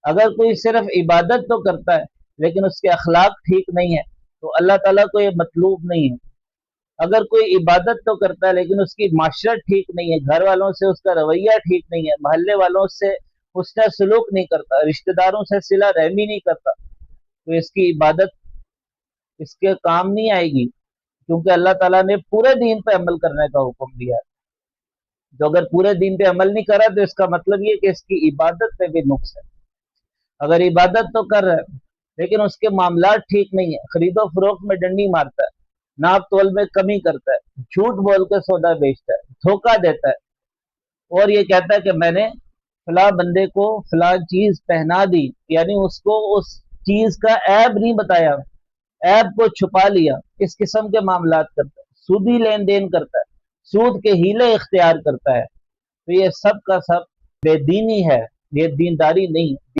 اگر کوئی صرف عبادت تو کرتا ہے لیکن اس کے اخلاق ٹھیک نہیں ہے تو اللہ تعالیٰ کو یہ مطلوب نہیں ہے. اگر کوئی عبادت تو کرتا ہے لیکن اس کی معاشرت ٹھیک نہیں ہے، گھر والوں سے اس کا رویہ ٹھیک نہیں ہے، محلے والوں سے اس کا سلوک نہیں کرتا، رشتہ داروں سے صلہ رحمی نہیں کرتا، تو اس کی عبادت اس کے کام نہیں آئے گی، کیونکہ اللہ تعالیٰ نے پورے دین پہ عمل کرنے کا حکم دیا ہے. جو اگر پورے دین پہ عمل نہیں کرا تو اس کا مطلب یہ کہ اس کی عبادت پہ بھی نقص ہے. اگر عبادت تو کر رہا ہے لیکن اس کے معاملات ٹھیک نہیں ہے، خرید و فروخت میں ڈنڈی مارتا ہے، ناپ تول میں کمی کرتا ہے، جھوٹ بول کے سودا بیچتا ہے، دھوکہ دیتا ہے، اور یہ کہتا ہے کہ میں نے فلاں بندے کو فلاں چیز پہنا دی، یعنی اس کو اس چیز کا عیب نہیں بتایا، عیب کو چھپا لیا، اس قسم کے معاملات کرتا ہے، سودی لین دین کرتا ہے، سود کے ہیلے اختیار کرتا ہے، تو یہ سب کا سب بے دینی ہے، یہ دینداری نہیں ہے.